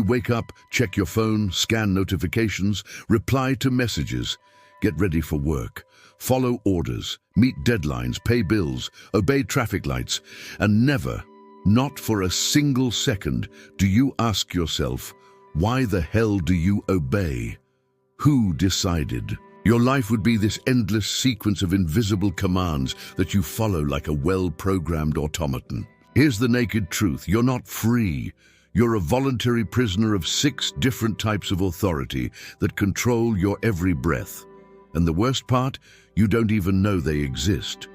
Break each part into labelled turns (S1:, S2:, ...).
S1: You wake up, check your phone, scan notifications, reply to messages, get ready for work, follow orders, meet deadlines, pay bills, obey traffic lights, and never, not for a single second, do you ask yourself, why the hell do you obey? Who decided? Your life would be this endless sequence of invisible commands that you follow like a well-programmed automaton. Here's the naked truth. You're not free. You're a voluntary prisoner of 6 different types of authority that control your every breath. And the worst part, you don't even know they exist.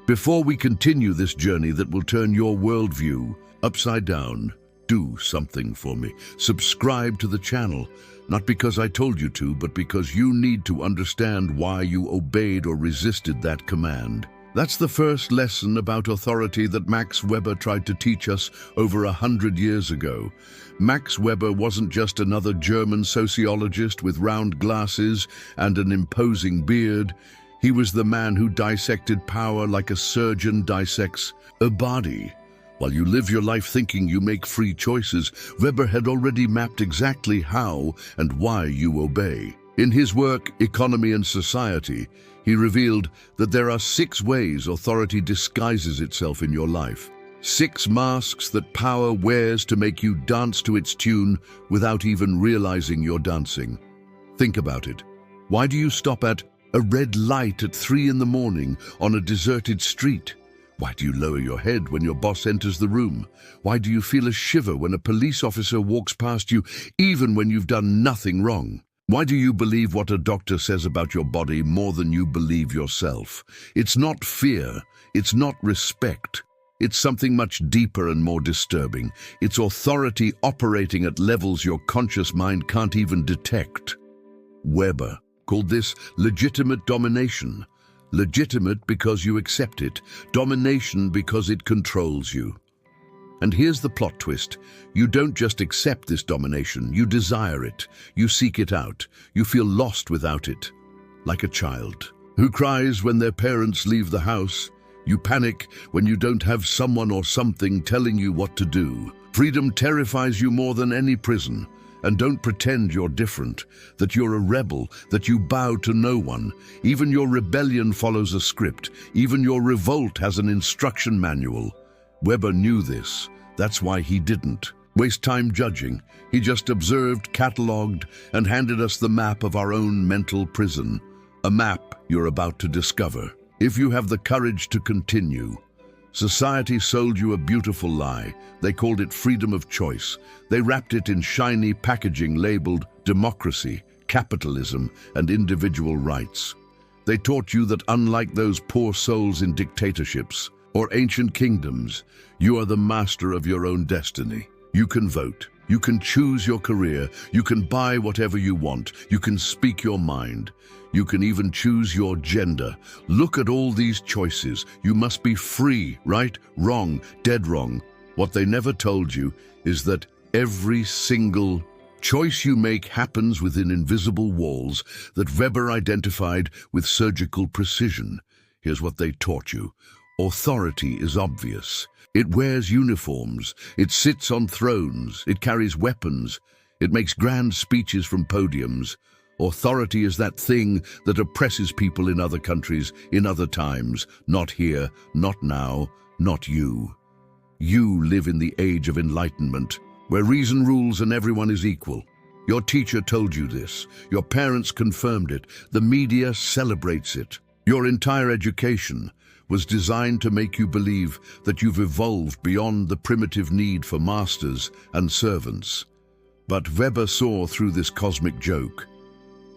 S1: Before we continue this journey that will turn your worldview upside down, do something for me. Subscribe to the channel, not because I told you to, but because you need to understand why you obeyed or resisted that command. That's the first lesson about authority that Max Weber tried to teach us over 100 years ago. Max Weber wasn't just another German sociologist with round glasses and an imposing beard. He was the man who dissected power like a surgeon dissects a body. While you live your life thinking you make free choices, Weber had already mapped exactly how and why you obey. In his work, Economy and Society, he revealed that there are 6 ways authority disguises itself in your life. 6 masks that power wears to make you dance to its tune without even realizing you're dancing. Think about it. Why do you stop at a red light at 3 in the morning on a deserted street? Why do you lower your head when your boss enters the room? Why do you feel a shiver when a police officer walks past you, even when you've done nothing wrong? Why do you believe what a doctor says about your body more than you believe yourself? It's not fear. It's not respect. It's something much deeper and more disturbing. It's authority operating at levels your conscious mind can't even detect. Weber called this legitimate domination. Legitimate because you accept it. Domination because it controls you. And here's the plot twist. You don't just accept this domination, you desire it. You seek it out. You feel lost without it. Like a child who cries when their parents leave the house. You panic when you don't have someone or something telling you what to do. Freedom terrifies you more than any prison. And don't pretend you're different, that you're a rebel, that you bow to no one. Even your rebellion follows a script. Even your revolt has an instruction manual. Weber knew this. That's why he didn't waste time judging. He just observed, catalogued, and handed us the map of our own mental prison. A map you're about to discover, if you have the courage to continue. Society sold you a beautiful lie. They called it freedom of choice. They wrapped it in shiny packaging labeled democracy, capitalism, and individual rights. They taught you that unlike those poor souls in dictatorships or ancient kingdoms, you are the master of your own destiny. You can vote. You can choose your career. You can buy whatever you want. You can speak your mind. You can even choose your gender. Look at all these choices. You must be free, right, wrong, dead wrong. What they never told you is that every single choice you make happens within invisible walls that Weber identified with surgical precision. Here's what they taught you. Authority is obvious. It wears uniforms. It sits on thrones. It carries weapons. It makes grand speeches from podiums. Authority is that thing that oppresses people in other countries, in other times. Not here, not now, not you. You live in the age of enlightenment, where reason rules and everyone is equal. Your teacher told you this. Your parents confirmed it. The media celebrates it. Your entire education was designed to make you believe that you've evolved beyond the primitive need for masters and servants. But Weber saw through this cosmic joke.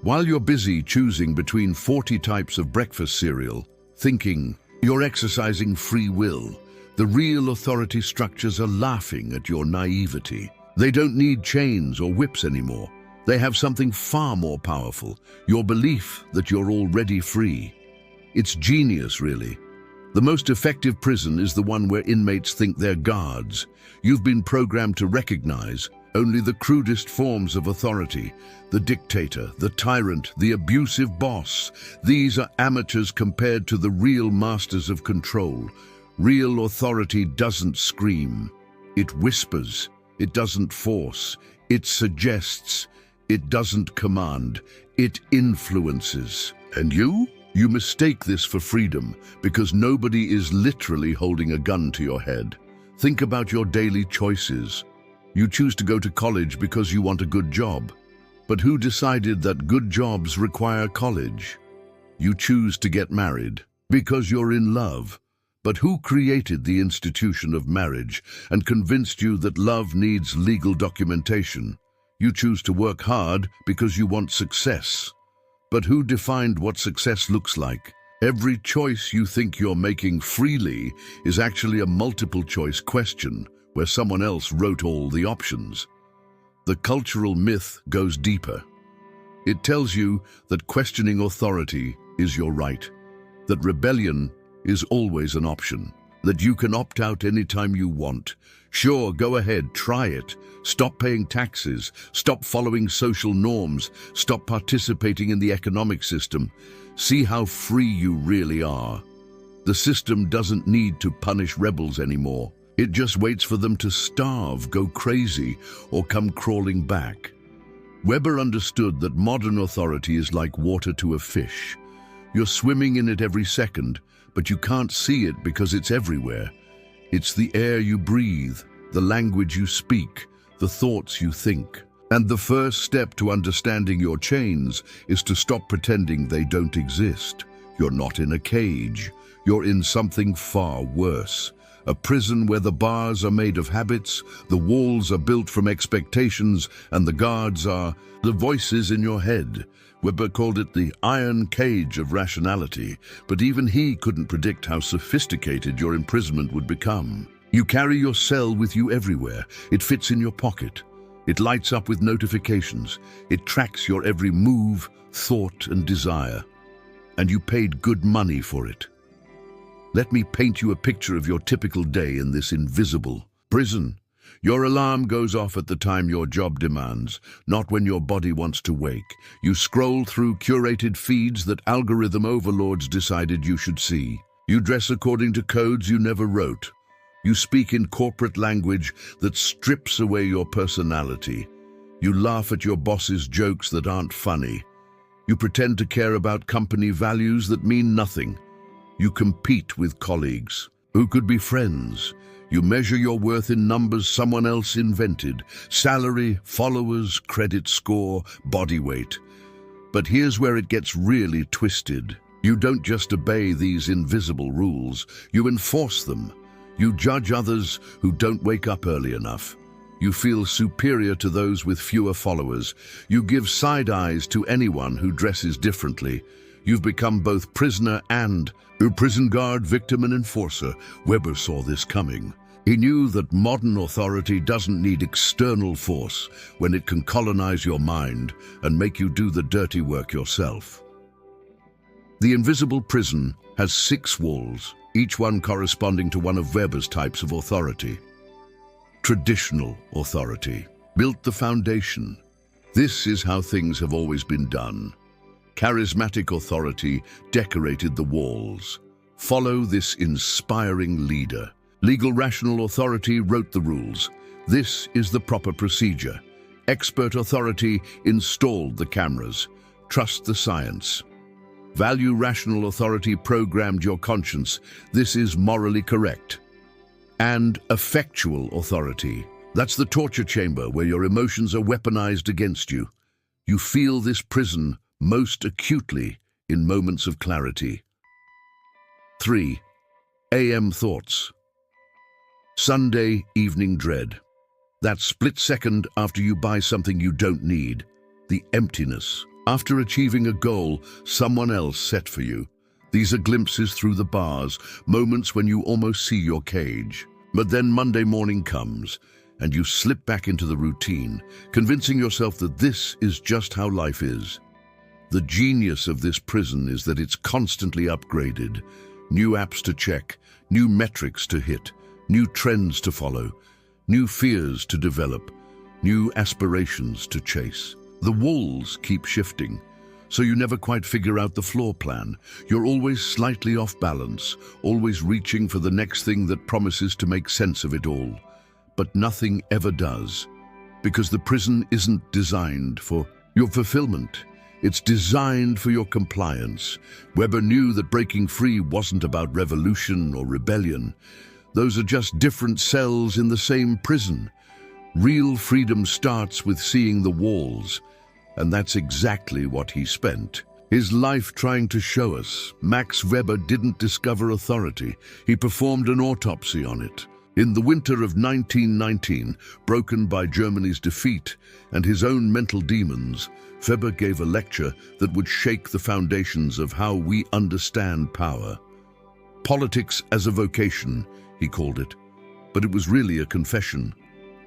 S1: While you're busy choosing between 40 types of breakfast cereal, thinking you're exercising free will, the real authority structures are laughing at your naivety. They don't need chains or whips anymore. They have something far more powerful, your belief that you're already free. It's genius, really. The most effective prison is the one where inmates think they're guards. You've been programmed to recognize only the crudest forms of authority. The dictator, the tyrant, the abusive boss. These are amateurs compared to the real masters of control. Real authority doesn't scream. It whispers. It doesn't force. It suggests, it doesn't command, it influences. And you? You mistake this for freedom because nobody is literally holding a gun to your head. Think about your daily choices. You choose to go to college because you want a good job. But who decided that good jobs require college? You choose to get married because you're in love. But who created the institution of marriage and convinced you that love needs legal documentation? You choose to work hard because you want success. But who defined what success looks like? Every choice you think you're making freely is actually a multiple choice question where someone else wrote all the options. The cultural myth goes deeper. It tells you that questioning authority is your right, that rebellion is always an option, that you can opt out anytime you want. Sure, go ahead, try it. Stop paying taxes, stop following social norms, stop participating in the economic system. See how free you really are. The system doesn't need to punish rebels anymore. It just waits for them to starve, go crazy, or come crawling back. Weber understood that modern authority is like water to a fish. You're swimming in it every second, but you can't see it because it's everywhere. It's the air you breathe, the language you speak, the thoughts you think. And the first step to understanding your chains is to stop pretending they don't exist. You're not in a cage. You're in something far worse. A prison where the bars are made of habits, the walls are built from expectations, and the guards are the voices in your head. Weber called it the iron cage of rationality, but even he couldn't predict how sophisticated your imprisonment would become. You carry your cell with you everywhere. It fits in your pocket. It lights up with notifications. It tracks your every move, thought, and desire. And you paid good money for it. Let me paint you a picture of your typical day in this invisible prison. Your alarm goes off at the time your job demands, not when your body wants to wake. You scroll through curated feeds that algorithm overlords decided you should see. You dress according to codes you never wrote. You speak in corporate language that strips away your personality. You laugh at your boss's jokes that aren't funny. You pretend to care about company values that mean nothing. You compete with colleagues who could be friends. You measure your worth in numbers someone else invented: salary, followers, credit score, body weight. But here's where it gets really twisted. You don't just obey these invisible rules, you enforce them. You judge others who don't wake up early enough. You feel superior to those with fewer followers. You give side eyes to anyone who dresses differently. You've become both prisoner and prison guard, victim and enforcer. Weber saw this coming. He knew that modern authority doesn't need external force when it can colonize your mind and make you do the dirty work yourself. The invisible prison has 6 walls, each one corresponding to one of Weber's types of authority. Traditional authority built the foundation. This is how things have always been done. Charismatic authority decorated the walls. Follow this inspiring leader. Legal rational authority wrote the rules. This is the proper procedure. Expert authority installed the cameras. Trust the science. Value rational authority programmed your conscience. This is morally correct. And effectual authority. That's the torture chamber where your emotions are weaponized against you. You feel this prison most acutely in moments of clarity. 3. AM thoughts. Sunday evening dread. That split second after you buy something you don't need. The emptiness. After achieving a goal someone else set for you. These are glimpses through the bars, moments when you almost see your cage. But then Monday morning comes, and you slip back into the routine, convincing yourself that this is just how life is. The genius of this prison is that it's constantly upgraded. New apps to check, new metrics to hit, new trends to follow, new fears to develop, new aspirations to chase. The walls keep shifting, so you never quite figure out the floor plan. You're always slightly off balance, always reaching for the next thing that promises to make sense of it all. But nothing ever does, because the prison isn't designed for your fulfillment. It's designed for your compliance. Weber knew that breaking free wasn't about revolution or rebellion. Those are just different cells in the same prison. Real freedom starts with seeing the walls, and that's exactly what he spent his life trying to show us. Max Weber didn't discover authority. He performed an autopsy on it. In the winter of 1919, broken by Germany's defeat and his own mental demons, Weber gave a lecture that would shake the foundations of how we understand power. Politics as a vocation, he called it, but it was really a confession.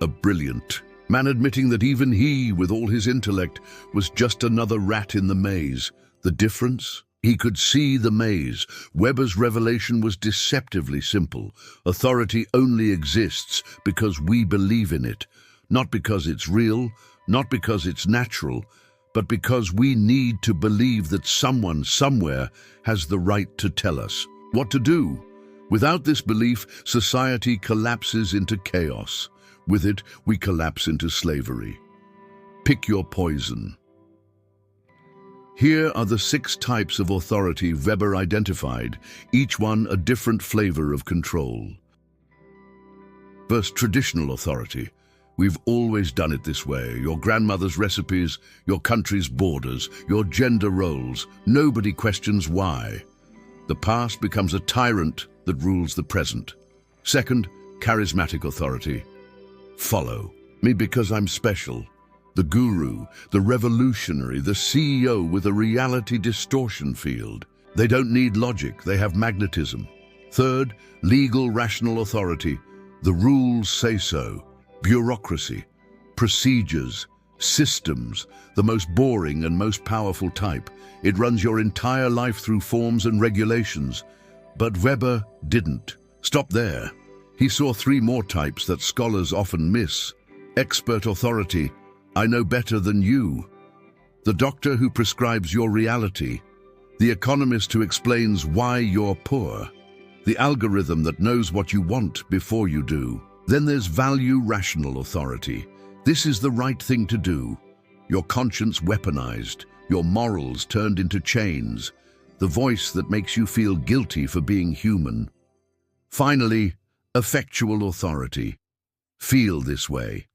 S1: A brilliant man admitting that even he, with all his intellect, was just another rat in the maze. The difference? He could see the maze. Weber's revelation was deceptively simple. Authority only exists because we believe in it, not because it's real, not because it's natural, but because we need to believe that someone somewhere has the right to tell us what to do. Without this belief, society collapses into chaos. With it, we collapse into slavery. Pick your poison. Here are the 6 types of authority Weber identified, each one a different flavor of control. First, traditional authority. We've always done it this way. Your grandmother's recipes, your country's borders, your gender roles. Nobody questions why. The past becomes a tyrant that rules the present. Second, charismatic authority. Follow me because I'm special. The guru, the revolutionary, the CEO with a reality distortion field. They don't need logic, they have magnetism. Third, legal rational authority. The rules say so. Bureaucracy, procedures, systems, the most boring and most powerful type. It runs your entire life through forms and regulations. But Weber didn't stop there. He saw 3 more types that scholars often miss. Expert authority. I know better than you. The doctor who prescribes your reality. The economist who explains why you're poor. The algorithm that knows what you want before you do. Then there's value rational authority. This is the right thing to do. Your conscience weaponized, your morals turned into chains, the voice that makes you feel guilty for being human. Finally, effectual authority. Feel this way.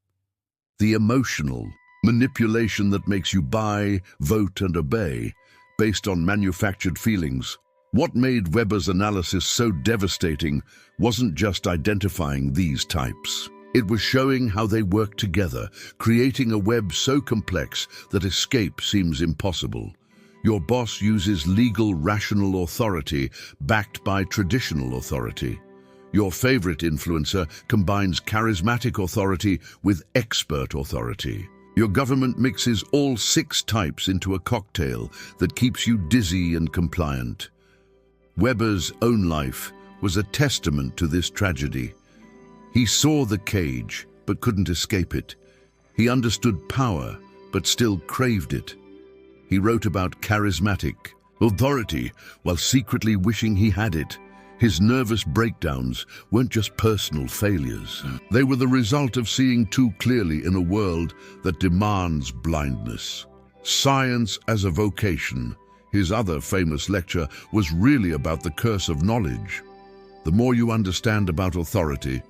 S1: The emotional manipulation that makes you buy, vote, and obey based on manufactured feelings. What made Weber's analysis so devastating wasn't just identifying these types. It was showing how they work together, creating a web so complex that escape seems impossible. Your boss uses legal, rational authority backed by traditional authority. Your favorite influencer combines charismatic authority with expert authority. Your government mixes all 6 types into a cocktail that keeps you dizzy and compliant. Weber's own life was a testament to this tragedy. He saw the cage, but couldn't escape it. He understood power, but still craved it. He wrote about charismatic authority while secretly wishing he had it. His nervous breakdowns weren't just personal failures. They were the result of seeing too clearly in a world that demands blindness. Science as a vocation. His other famous lecture was really about the curse of knowledge. The more you understand about authority,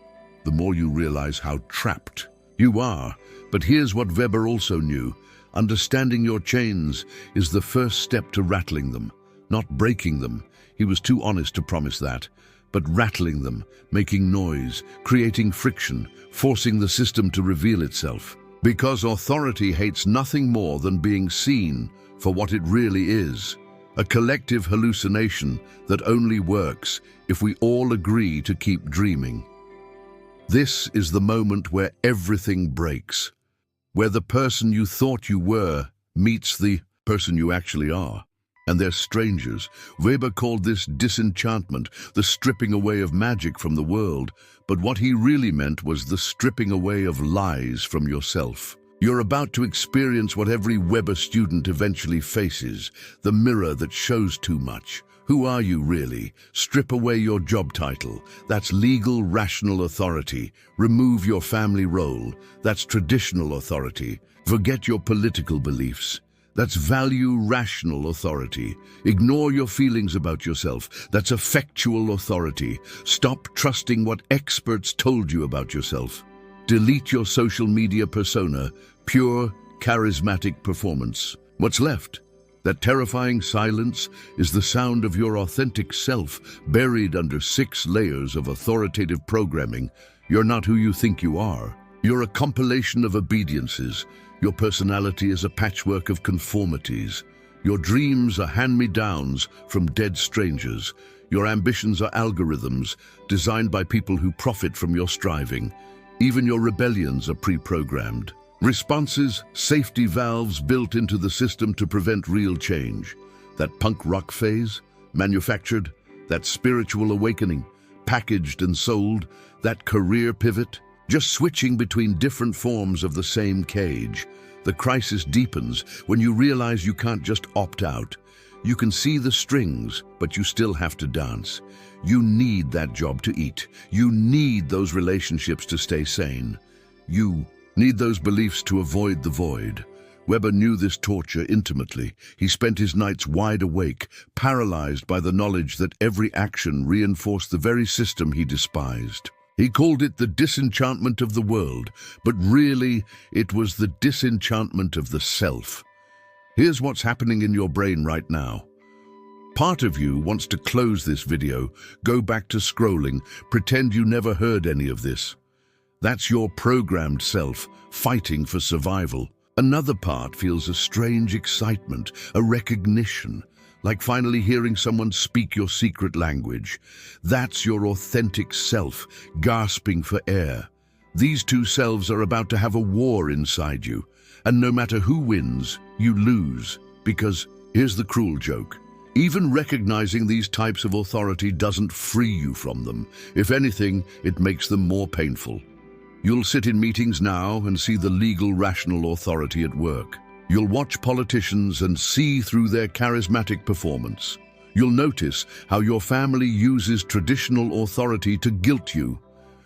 S1: the more you realize how trapped you are. But here's what Weber also knew. Understanding your chains is the first step to rattling them, not breaking them. He was too honest to promise that, but rattling them, making noise, creating friction, forcing the system to reveal itself. Because authority hates nothing more than being seen for what it really is, a collective hallucination that only works if we all agree to keep dreaming. This is the moment where everything breaks, where the person you thought you were meets the person you actually are. And they're strangers. Weber called this disenchantment, the stripping away of magic from the world. But what he really meant was the stripping away of lies from yourself. You're about to experience what every Weber student eventually faces, the mirror that shows too much. Who are you really? Strip away your job title. That's legal, rational authority. Remove your family role. That's traditional authority. Forget your political beliefs. That's value, rational authority. Ignore your feelings about yourself. That's affectual authority. Stop trusting what experts told you about yourself. Delete your social media persona. Pure, charismatic performance. What's left? That terrifying silence is the sound of your authentic self, buried under 6 layers of authoritative programming. You're not who you think you are. You're a compilation of obediences. Your personality is a patchwork of conformities. Your dreams are hand-me-downs from dead strangers. Your ambitions are algorithms designed by people who profit from your striving. Even your rebellions are pre-programmed. Responses, safety valves built into the system to prevent real change. That punk rock phase, manufactured. That spiritual awakening, packaged and sold. That career pivot, just switching between different forms of the same cage. The crisis deepens when you realize you can't just opt out. You can see the strings, but you still have to dance. You need that job to eat. You need those relationships to stay sane. You need those beliefs to avoid the void. Weber knew this torture intimately. He spent his nights wide awake, paralyzed by the knowledge that every action reinforced the very system he despised. He called it the disenchantment of the world, but really it was the disenchantment of the self. Here's what's happening in your brain right now. Part of you wants to close this video, go back to scrolling, pretend you never heard any of this. That's your programmed self, fighting for survival. Another part feels a strange excitement, a recognition, like finally hearing someone speak your secret language. That's your authentic self, gasping for air. These two selves are about to have a war inside you, and no matter who wins, you lose. Because here's the cruel joke. Even recognizing these types of authority doesn't free you from them. If anything, it makes them more painful. You'll sit in meetings now and see the legal, rational authority at work. You'll watch politicians and see through their charismatic performance. You'll notice how your family uses traditional authority to guilt you.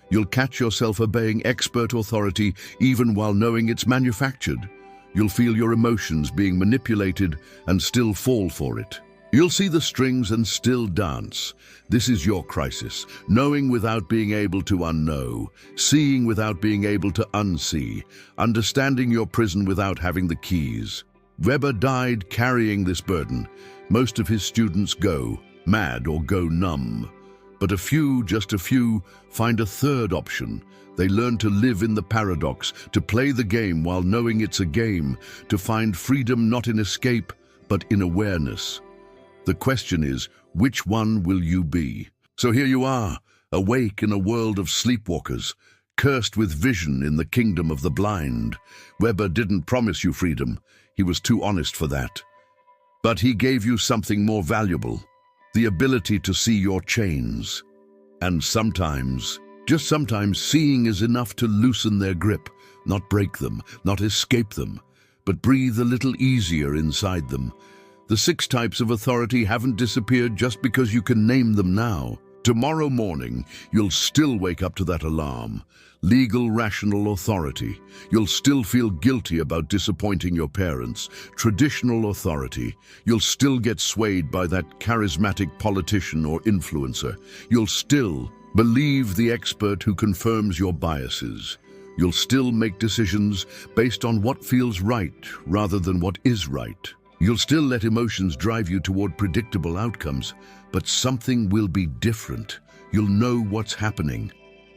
S1: You'll catch yourself obeying expert authority even while knowing it's manufactured. You'll feel your emotions being manipulated and still fall for it. You'll see the strings and still dance. This is your crisis, knowing without being able to unknow, seeing without being able to unsee, understanding your prison without having the keys. Weber died carrying this burden. Most of his students go mad or go numb. But a few, just a few, find a third option. They learn to live in the paradox, to play the game while knowing it's a game, to find freedom not in escape, but in awareness. The question is, which one will you be? So here you are, awake in a world of sleepwalkers, cursed with vision in the kingdom of the blind. Weber didn't promise you freedom. He was too honest for that. But he gave you something more valuable, the ability to see your chains. And sometimes, just sometimes, seeing is enough to loosen their grip, not break them, not escape them, but breathe a little easier inside them. The 6 types of authority haven't disappeared just because you can name them now. Tomorrow morning, you'll still wake up to that alarm. Legal, rational authority. You'll still feel guilty about disappointing your parents. Traditional authority. You'll still get swayed by that charismatic politician or influencer. You'll still believe the expert who confirms your biases. You'll still make decisions based on what feels right rather than what is right. You'll still let emotions drive you toward predictable outcomes, but something will be different. You'll know what's happening,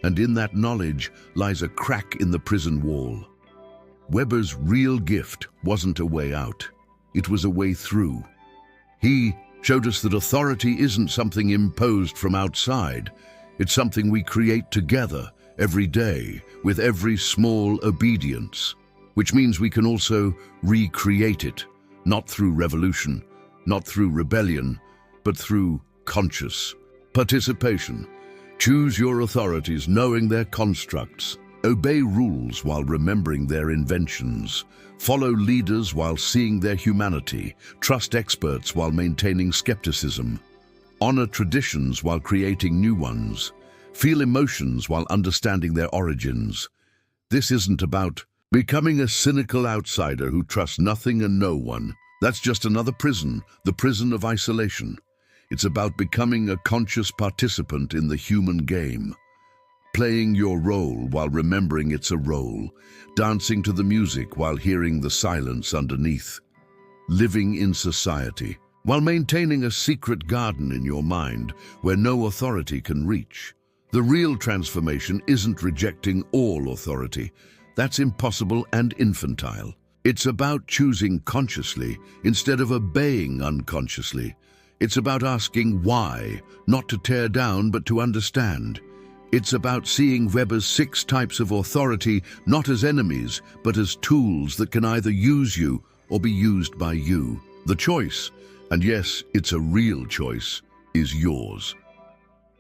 S1: and in that knowledge lies a crack in the prison wall. Weber's real gift wasn't a way out. It was a way through. He showed us that authority isn't something imposed from outside. It's something we create together every day with every small obedience, which means we can also recreate it. Not through revolution, not through rebellion, but through conscious participation. Choose your authorities knowing their constructs. Obey rules while remembering their inventions. Follow leaders while seeing their humanity. Trust experts while maintaining skepticism. Honor traditions while creating new ones. Feel emotions while understanding their origins. This isn't about becoming a cynical outsider who trusts nothing and no one. That's just another prison, the prison of isolation. It's about becoming a conscious participant in the human game. Playing your role while remembering it's a role. Dancing to the music while hearing the silence underneath. Living in society while maintaining a secret garden in your mind where no authority can reach. The real transformation isn't rejecting all authority. That's impossible and infantile. It's about choosing consciously instead of obeying unconsciously. It's about asking why, not to tear down but to understand. It's about seeing Weber's 6 types of authority not as enemies but as tools that can either use you or be used by you. The choice, and yes, it's a real choice, is yours.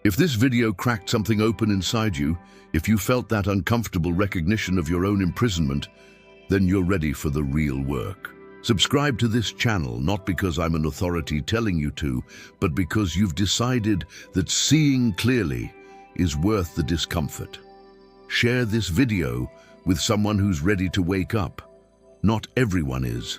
S1: If this video cracked something open inside you, if you felt that uncomfortable recognition of your own imprisonment, then you're ready for the real work. Subscribe to this channel not because I'm an authority telling you to, but because you've decided that seeing clearly is worth the discomfort. Share this video with someone who's ready to wake up. Not everyone is.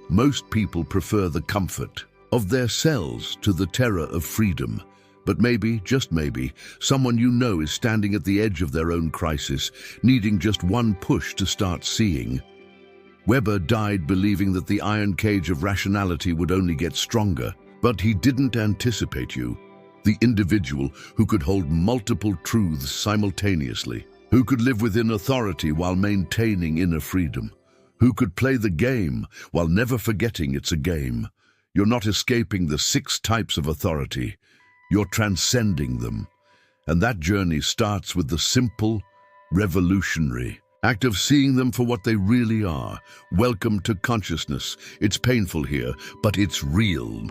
S1: Most people prefer the comfort of their cells to the terror of freedom. But maybe, just maybe, someone you know is standing at the edge of their own crisis, needing just one push to start seeing. Weber died believing that the iron cage of rationality would only get stronger, but he didn't anticipate you, the individual who could hold multiple truths simultaneously, who could live within authority while maintaining inner freedom, who could play the game while never forgetting it's a game. You're not escaping the 6 types of authority. You're transcending them. And that journey starts with the simple, revolutionary act of seeing them for what they really are. Welcome to consciousness. It's painful here, but it's real.